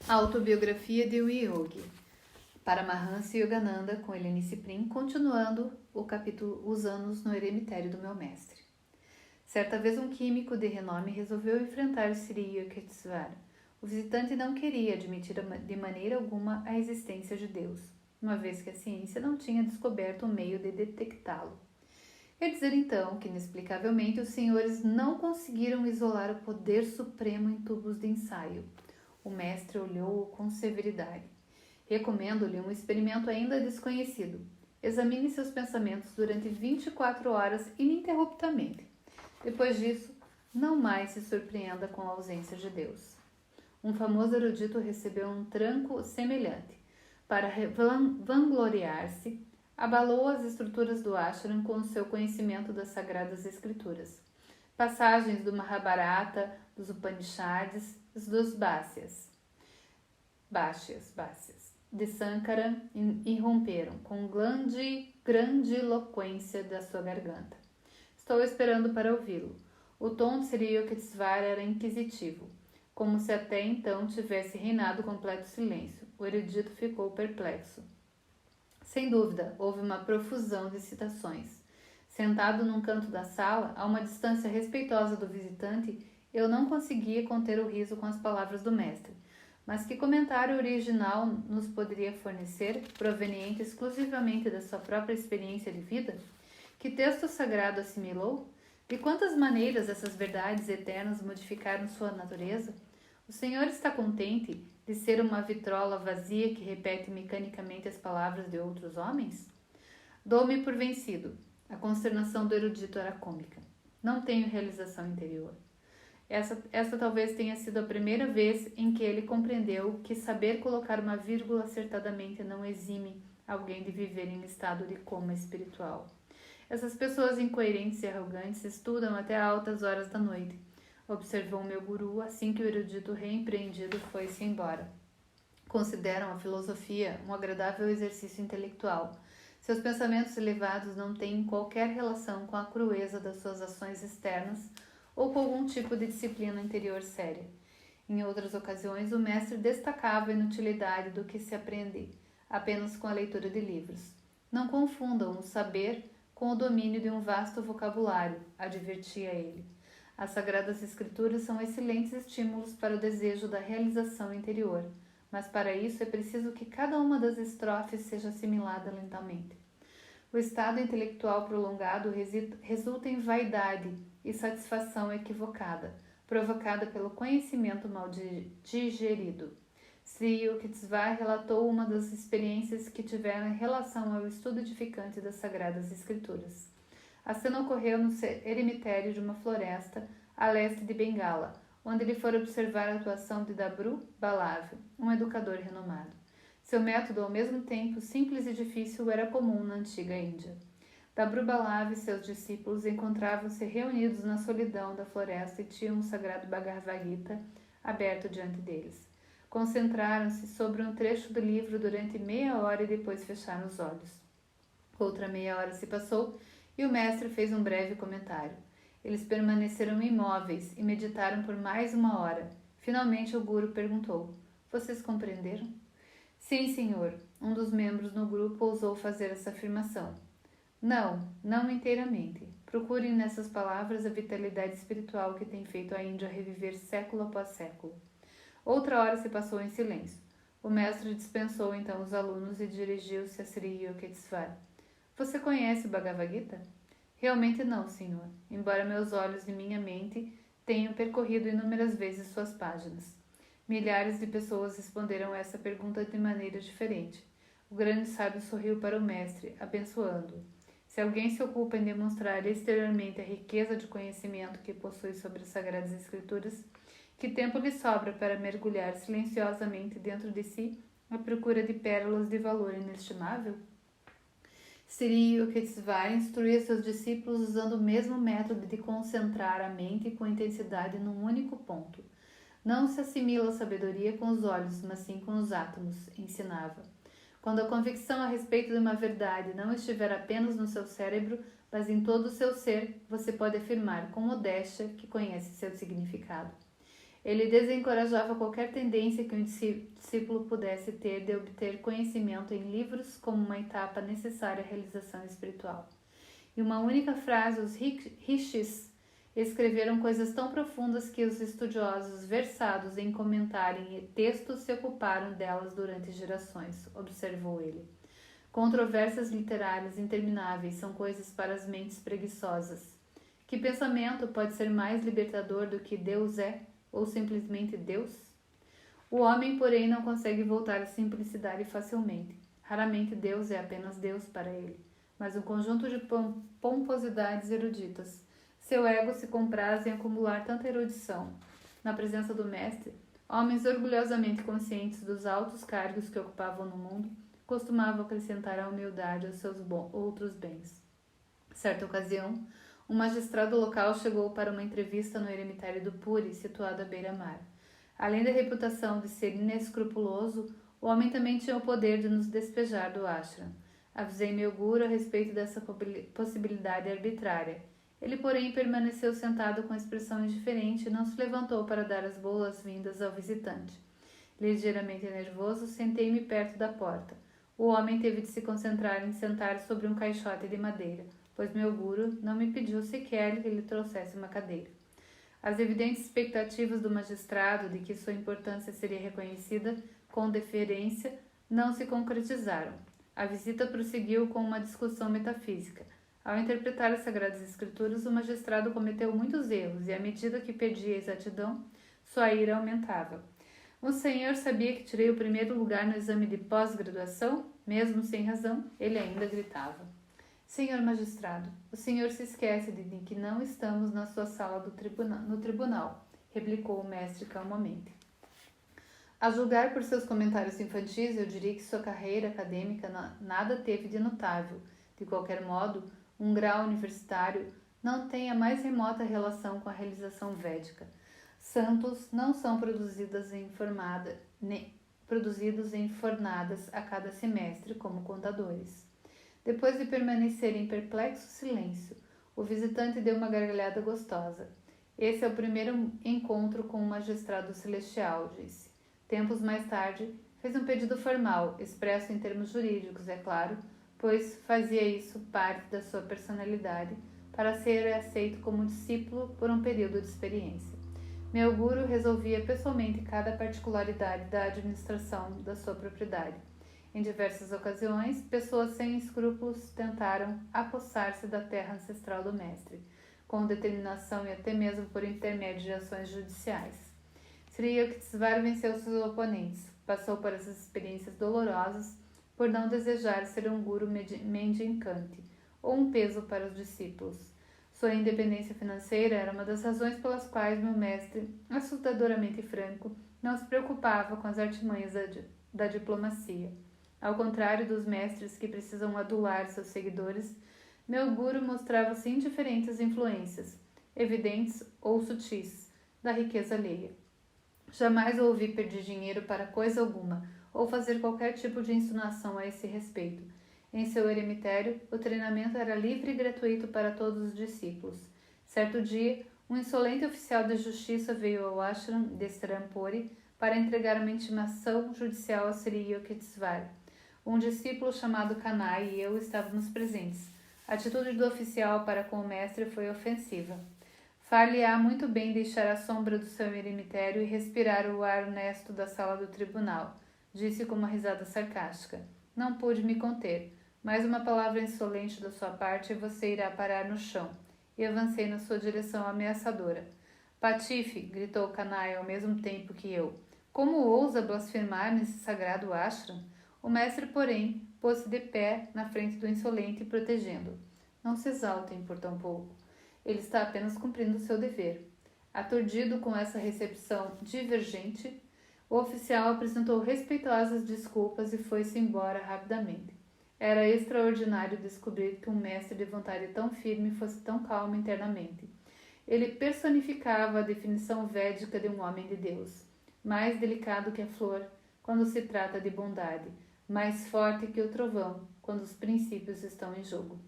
Autobiografia de um Yogi. Paramahansa Yogananda com Eleni Ciprim, continuando o capítulo Os anos no eremitério do meu mestre. Certa vez um químico de renome resolveu enfrentar Sri Yukteswar. O visitante não queria admitir de maneira alguma a existência de Deus, uma vez que a ciência não tinha descoberto o meio de detectá-lo. Quer dizer então que, inexplicavelmente, os senhores não conseguiram isolar o poder supremo em tubos de ensaio. O mestre olhou-o com severidade. Recomendo-lhe um experimento ainda desconhecido. Examine seus pensamentos durante 24 horas ininterruptamente. Depois disso, não mais se surpreenda com a ausência de Deus. Um famoso erudito recebeu um tranco semelhante. Para vangloriar-se, abalou as estruturas do ashram com o seu conhecimento das Sagradas Escrituras. Passagens do Mahabharata, dos Upanishads e dos Bhashyas de Sankara irromperam com grandiloquência da sua garganta. Estou esperando para ouvi-lo. O tom de Sri Yukteswar era inquisitivo, como se até então tivesse reinado completo silêncio. O erudito ficou perplexo. Sem dúvida, houve uma profusão de citações. Sentado num canto da sala, a uma distância respeitosa do visitante, eu não conseguia conter o riso com as palavras do mestre. Mas que comentário original nos poderia fornecer, proveniente exclusivamente da sua própria experiência de vida? Que texto sagrado assimilou? De quantas maneiras essas verdades eternas modificaram sua natureza? O Senhor está contente de ser uma vitrola vazia que repete mecanicamente as palavras de outros homens? Dou-me por vencido. A consternação do erudito era cômica. Não tenho realização interior. Essa talvez tenha sido a primeira vez em que ele compreendeu que saber colocar uma vírgula acertadamente não exime alguém de viver em estado de coma espiritual. Essas pessoas incoerentes e arrogantes estudam até altas horas da noite, observou meu guru assim que o erudito reempreendido foi-se embora. Consideram a filosofia um agradável exercício intelectual. Seus pensamentos elevados não têm qualquer relação com a crueza das suas ações externas ou com algum tipo de disciplina interior séria. Em outras ocasiões, o mestre destacava a inutilidade do que se aprende apenas com a leitura de livros. Não confundam o saber com o domínio de um vasto vocabulário, advertia ele. As Sagradas Escrituras são excelentes estímulos para o desejo da realização interior, mas para isso é preciso que cada uma das estrofes seja assimilada lentamente. O estado intelectual prolongado resulta em vaidade e satisfação equivocada, provocada pelo conhecimento mal digerido. Sri Yukteswar relatou uma das experiências que tiveram em relação ao estudo edificante das Sagradas Escrituras. A cena ocorreu no eremitério de uma floresta a leste de Bengala, onde ele fora observar a atuação de Dabru Balav, um educador renomado. Seu método, ao mesmo tempo simples e difícil, era comum na antiga Índia. Dabru Balav e seus discípulos encontravam-se reunidos na solidão da floresta e tinham o sagrado Bhagavad Gita aberto diante deles. Concentraram-se sobre um trecho do livro durante meia hora e depois fecharam os olhos. Outra meia hora se passou e o mestre fez um breve comentário. Eles permaneceram imóveis e meditaram por mais uma hora. Finalmente o guru perguntou: "Vocês compreenderam?" "Sim, senhor." Um dos membros no grupo ousou fazer essa afirmação. Não inteiramente. Procurem nessas palavras a vitalidade espiritual que tem feito a Índia reviver século após século. Outra hora se passou em silêncio. O mestre dispensou então os alunos e dirigiu-se a Sri Yukteswar. "Você conhece o Bhagavad Gita?" "Realmente não, senhor, embora meus olhos e minha mente tenham percorrido inúmeras vezes suas páginas." Milhares de pessoas responderam essa pergunta de maneira diferente. O grande sábio sorriu para o mestre, abençoando-o. Se alguém se ocupa em demonstrar exteriormente a riqueza de conhecimento que possui sobre as Sagradas Escrituras, que tempo lhe sobra para mergulhar silenciosamente dentro de si à procura de pérolas de valor inestimável? Sri Yukteswar instruía seus discípulos usando o mesmo método de concentrar a mente com intensidade num único ponto. Não se assimila a sabedoria com os olhos, mas sim com os átomos, ensinava. Quando a convicção a respeito de uma verdade não estiver apenas no seu cérebro, mas em todo o seu ser, você pode afirmar com modéstia que conhece seu significado. Ele desencorajava qualquer tendência que um discípulo pudesse ter de obter conhecimento em livros como uma etapa necessária à realização espiritual. Em uma única frase, os Rishis escreveram coisas tão profundas que os estudiosos versados em comentarem textos se ocuparam delas durante gerações, observou ele. Controvérsias literárias intermináveis são coisas para as mentes preguiçosas. Que pensamento pode ser mais libertador do que Deus é, ou simplesmente Deus? O homem, porém, não consegue voltar à simplicidade facilmente. Raramente Deus é apenas Deus para ele, mas um conjunto de pomposidades eruditas. Seu ego se compraz em acumular tanta erudição. Na presença do mestre, homens orgulhosamente conscientes dos altos cargos que ocupavam no mundo costumavam acrescentar a humildade aos seus outros bens. Certa ocasião, um magistrado local chegou para uma entrevista no eremitério do Puri, situado à beira-mar. Além da reputação de ser inescrupuloso, o homem também tinha o poder de nos despejar do ashram. Avisei meu guru a respeito dessa possibilidade arbitrária. Ele, porém, permaneceu sentado com expressão indiferente e não se levantou para dar as boas-vindas ao visitante. Ligeiramente nervoso, sentei-me perto da porta. O homem teve de se concentrar em sentar sobre um caixote de madeira, pois meu guru não me pediu sequer que lhe trouxesse uma cadeira. As evidentes expectativas do magistrado de que sua importância seria reconhecida com deferência não se concretizaram. A visita prosseguiu com uma discussão metafísica. Ao interpretar as Sagradas Escrituras, o magistrado cometeu muitos erros e, à medida que perdia a exatidão, sua ira aumentava. O senhor sabia que tirei o primeiro lugar no exame de pós-graduação? Mesmo sem razão, ele ainda gritava. Senhor magistrado, o senhor se esquece de que não estamos na sua sala no tribunal, replicou o mestre calmamente. A julgar por seus comentários infantis, eu diria que sua carreira acadêmica nada teve de notável. De qualquer modo, um grau universitário não tem a mais remota relação com a realização védica. Santos não são produzidos em fornadas a cada semestre como contadores. Depois de permanecer em perplexo silêncio, o visitante deu uma gargalhada gostosa. Esse é o primeiro encontro com o magistrado celestial, disse. Tempos mais tarde, fez um pedido formal, expresso em termos jurídicos, é claro, pois fazia isso parte da sua personalidade, para ser aceito como discípulo por um período de experiência. Meu guru resolvia pessoalmente cada particularidade da administração da sua propriedade. Em diversas ocasiões, pessoas sem escrúpulos tentaram apossar-se da terra ancestral do mestre, com determinação e até mesmo por intermédio de ações judiciais. Sri Yukteswar venceu seus oponentes, passou por essas experiências dolorosas por não desejar ser um guru mendicante ou um peso para os discípulos. Sua independência financeira era uma das razões pelas quais meu mestre, assustadoramente franco, não se preocupava com as artimanhas da diplomacia. Ao contrário dos mestres que precisam adular seus seguidores, meu guru mostrava-se indiferente às influências, evidentes ou sutis, da riqueza alheia. Jamais o ouvi pedir dinheiro para coisa alguma, ou fazer qualquer tipo de insinuação a esse respeito. Em seu eremitério, o treinamento era livre e gratuito para todos os discípulos. Certo dia, um insolente oficial de justiça veio ao ashram de Serampore para entregar uma intimação judicial a Sri Yukteswar. Um discípulo chamado Kanai e eu estávamos presentes. A atitude do oficial para com o mestre foi ofensiva. Far-lhe-á muito bem deixar a sombra do seu eremitério e respirar o ar honesto da sala do tribunal, disse com uma risada sarcástica. Não pude me conter. Mais uma palavra insolente da sua parte e você irá parar no chão. E avancei na sua direção ameaçadora. Patife! Gritou Kanai ao mesmo tempo que eu. Como ousa blasfemar nesse sagrado ashram? O mestre, porém, pôs-se de pé na frente do insolente, protegendo-o. Não se exaltem por tão pouco. Ele está apenas cumprindo seu dever. Aturdido com essa recepção divergente, o oficial apresentou respeitosas desculpas e foi-se embora rapidamente. Era extraordinário descobrir que um mestre de vontade tão firme fosse tão calmo internamente. Ele personificava a definição védica de um homem de Deus, mais delicado que a flor quando se trata de bondade, mais forte que o trovão quando os princípios estão em jogo.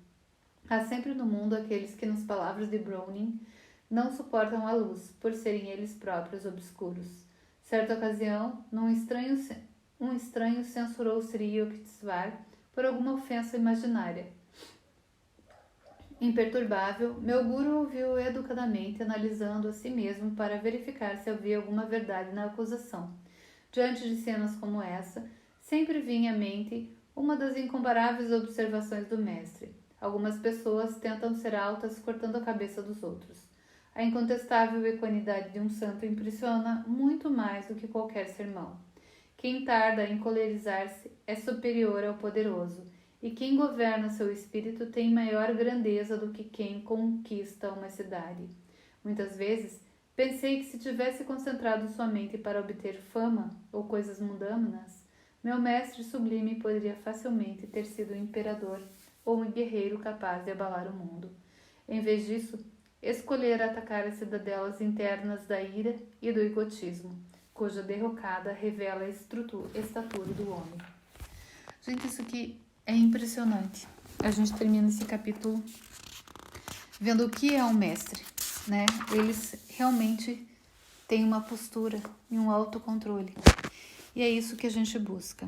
Há sempre no mundo aqueles que, nas palavras de Browning, não suportam a luz, por serem eles próprios obscuros. Certa ocasião, um estranho censurou Sri Yukteswar por alguma ofensa imaginária. Imperturbável, meu guru ouviu educadamente, analisando a si mesmo para verificar se havia alguma verdade na acusação. Diante de cenas como essa, sempre vinha à mente uma das incomparáveis observações do mestre. Algumas pessoas tentam ser altas cortando a cabeça dos outros. A incontestável equanimidade de um santo impressiona muito mais do que qualquer sermão. Quem tarda a encolerizar-se é superior ao poderoso, e quem governa seu espírito tem maior grandeza do que quem conquista uma cidade. Muitas vezes, pensei que se tivesse concentrado sua mente para obter fama ou coisas mundanas, meu mestre sublime poderia facilmente ter sido um imperador ou um guerreiro capaz de abalar o mundo. Em vez disso, escolher atacar as cidadelas internas da ira e do egotismo, cuja derrocada revela a estatura do homem. Gente, isso aqui é impressionante. A gente termina esse capítulo vendo o que é um mestre, né? Eles realmente têm uma postura e um autocontrole. E é isso que a gente busca.